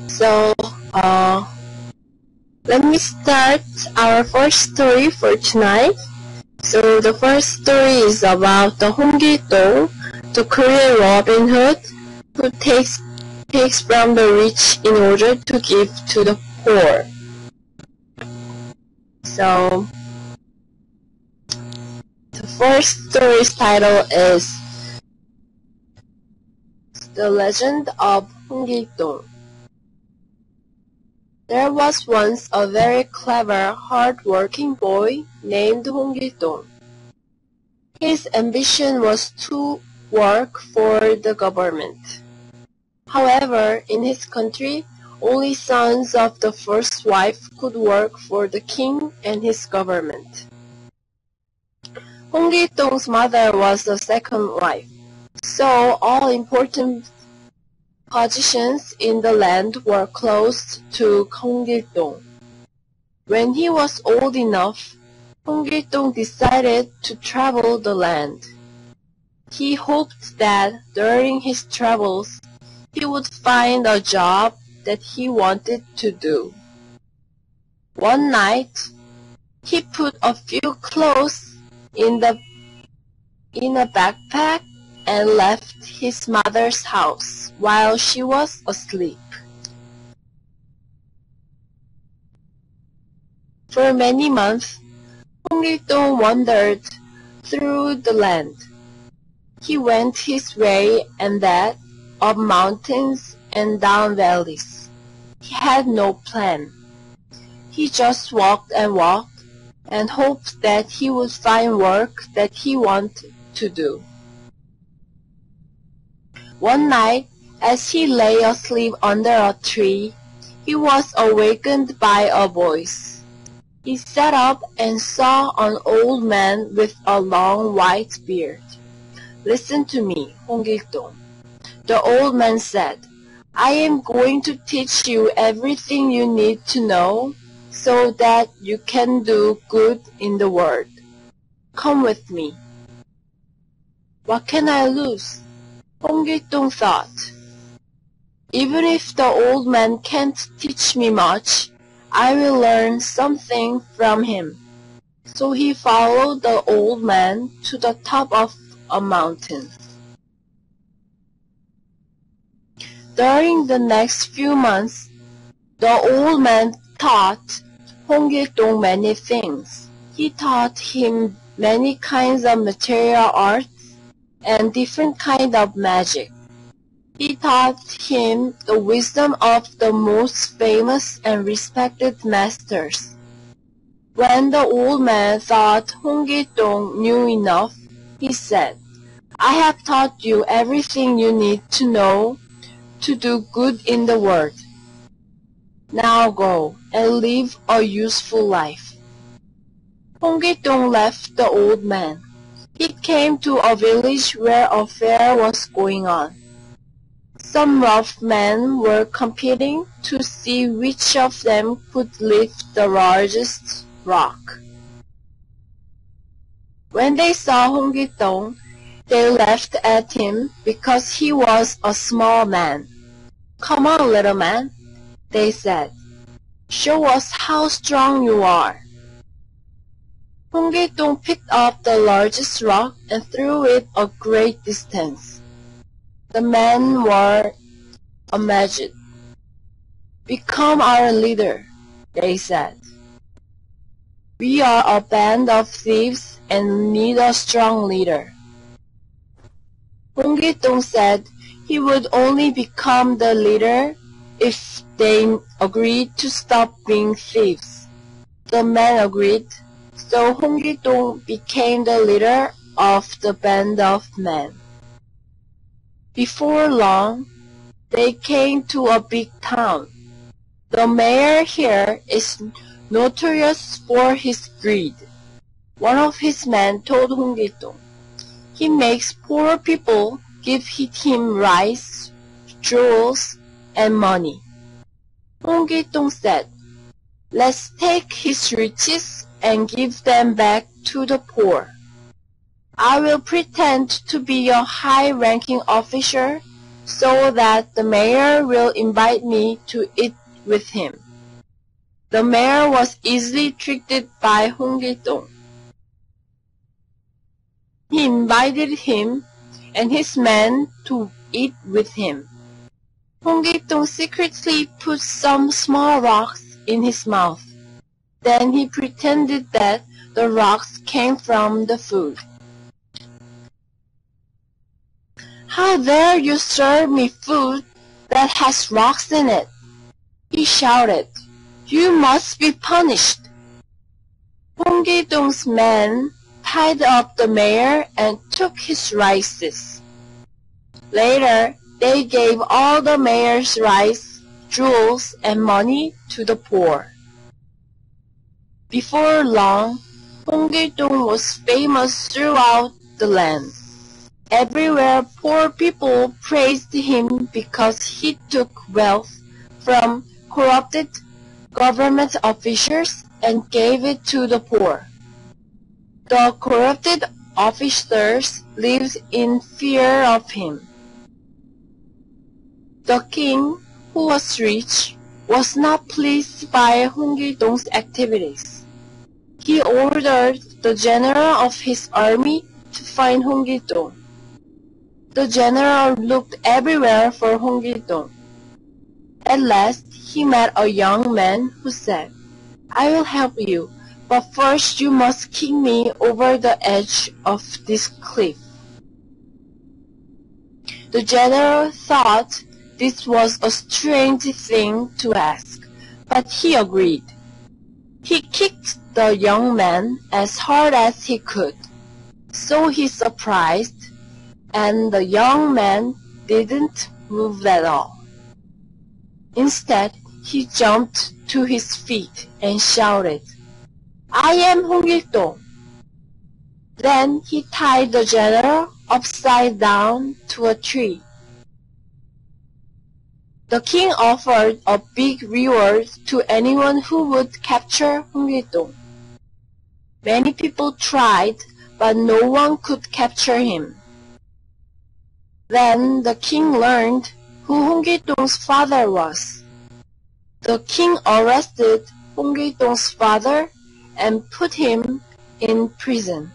So, let me start our first story for tonight. So the first story is about the Pungi Don, the Korean Robin Hood, who takes from the rich in order to give to the poor. So the first story's title is The Legend of Pungi Don. There was once a very clever, hard-working boy named Pungi Don. His ambition was to work for the government. However, in his country, only sons of the first wife could work for the king and his government. Pungi Don's mother was the second wife, so all important positions in the land were closed to Pungi Don. When he was old enough, Pungi Don decided to travel the land. He hoped that during his travels, he would find a job that he wanted to do. One night, he put a few clothes in a backpack and left his mother's house while she was asleep. For many months, Pungi Don wandered through the land. He went his way and that, up mountains and down valleys. He had no plan. He just walked and hoped that he would find work that he wanted to do. One night, as he lay asleep under a tree, he was awakened by a voice. He sat up and saw an old man with a long white beard. "Listen to me, Pungi Don," the old man said. "I am going to teach you everything you need to know so that you can do good in the world. Come with me." "What can I lose?" Pungi Don thought. "Even if the old man can't teach me much, I will learn something from him." So he followed the old man to the top of a mountain. During the next few months, the old man taught Pungi Don many things. He taught him many kinds of material arts and different kinds of magic. He taught him the wisdom of the most famous and respected masters. When the old man thought Pungi Don knew enough, he said, "I have taught you everything you need to know to do good in the world. Now go and live a useful life." Pungi Don left the old man. He came to a village where a fair was going on. Some rough men were competing to see which of them could lift the largest rock. When they saw Pungi Don, they laughed at him because he was a small man. "Come on, little man," they said. "Show us how strong you are." Pungi Don picked up the largest rock and threw it a great distance. The men were amazed. "Become our leader," they said. "We are a band of thieves and need a strong leader." Pungi Don said he would only become the leader if they agreed to stop being thieves. The men agreed, so Pungi Don became the leader of the band of men. Before long, they came to a big town. The mayor here is notorious for his greed. One of his men told Pungi Don, "He makes poor people give him rice, jewels, and money." Pungi Don said, "Let's take his riches and give them back to the poor. I will pretend to be a high-ranking officer so that the mayor will invite me to eat with him. The mayor was easily tricked by Hongi-dong. He invited him and his men to eat with him. Hongi-dong secretly put some small rocks in his mouth. Then he pretended that the rocks came from the food. "How dare you serve me food that has rocks in it?" he shouted. "You must be punished." Hongi-dong's men tied up the mayor and took his rices. Later, they gave all the mayor's rice, jewels, and money to the poor. Before long, Hongi-dong was famous throughout the land. Everywhere poor people praised him because he took wealth from corrupted government officials and gave it to the poor. The corrupted officers lived in fear of him. The king, who was rich, was not pleased by Hongi-dong's activities. He ordered the general of his army to find Hongi-dong. The general looked everywhere for Hongi-dong. At last, he met a young man who said, "I will help you, but first you must kick me over the edge of this cliff." The general thought this was a strange thing to ask, but he agreed. He kicked the young man as hard as he could, so he surprised, and the young man didn't move at all. Instead, he jumped to his feet and shouted, "I am Hongi-dong." Then he tied the general upside down to a tree. The king offered a big reward to anyone who would capture Hongi-dong. Many people tried, but no one could capture him. Then the king learned who Hongi-dong's father was. The king arrested Hongi-dong's father and put him in prison.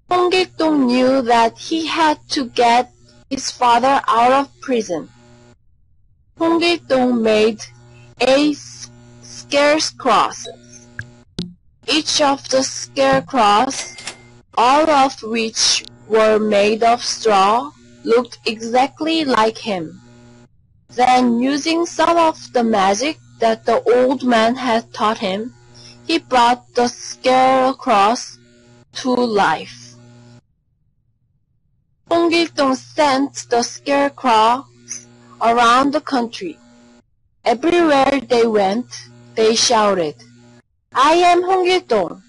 Hongi-dong knew that he had to get his father out of prison. Hongi-dong made 8 scarecrows. Each of the scarecrows, all of which were made of straw, looked exactly like him. Then, using some of the magic that the old man had taught him, he brought the scarecrows to life. Hongi-dong sent the scarecrows around the country. Everywhere they went, they shouted, "I am Hongi-dong."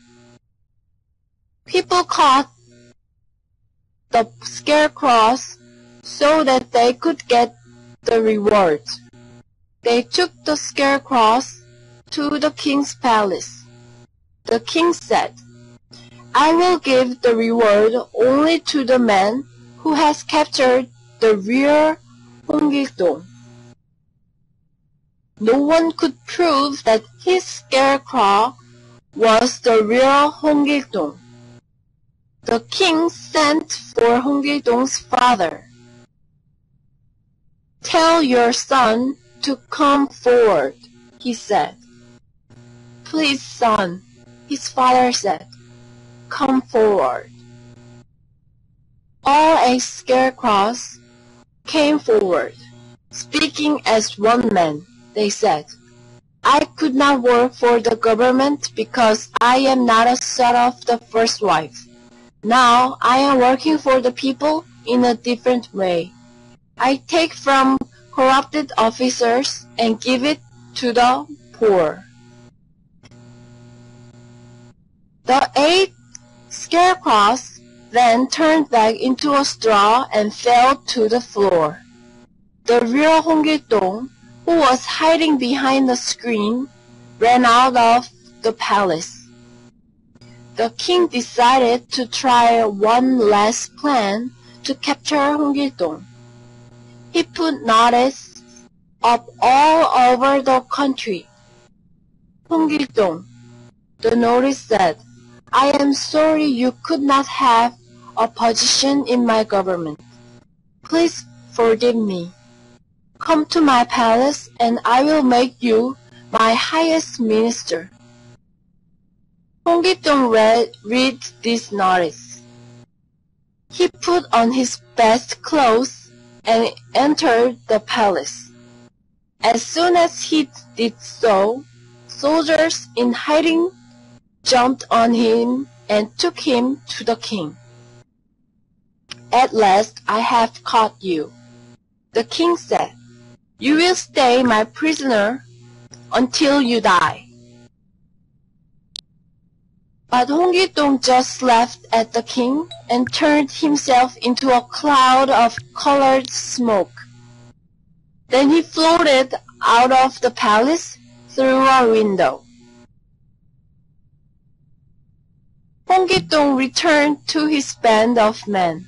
People caught the scarecrows so that they could get the reward. They took the scarecrows to the king's palace. The king said, "I will give the reward only to the man who has captured the real Hongi-dong." No one could prove that his scarecrow was the real Hongi-dong. The king sent for Hongi-dong's father. "Tell your son to come forward," he said. "Please, son," his father said, "come forward." All 8 scarecrows came forward. Speaking as one man, they said, "I could not work for the government because I am not a son of the first wife. Now I am working for the people in a different way. I take from corrupted officers and give it to the poor." The 8 scarecrows then turned back into a straw and fell to the floor. The real Hongi-dong, who was hiding behind the screen, ran out of the palace. The king decided to try one last plan to capture Hongi-dong. He put Norris up all over the country. Pungi Don, the Norris said, I am sorry you could not have a position in my government. Please forgive me. Come to my palace and I will make you my highest minister. Pungi Don read this notice. He put on his best clothes and entered the palace. As soon as he did so, soldiers in hiding jumped on him and took him to the king. At last I have caught you, the king said. You will stay my prisoner until you die. But Pungi Don just laughed at the king and turned himself into a cloud of colored smoke. Then he floated out of the palace through a window. Pungi Don returned to his band of men.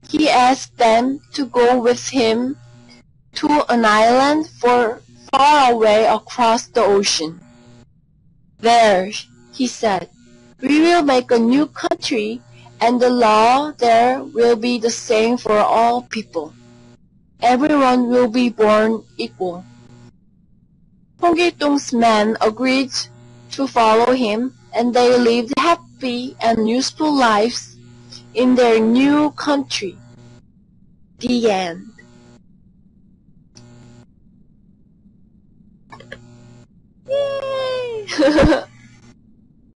He asked them to go with him to an island far away across the ocean. There, he said, we will make a new country, and the law there will be the same for all people. Everyone will be born equal. Pungi Don's men agreed to follow him, and they lived happy and useful lives in their new country. The end. Yay!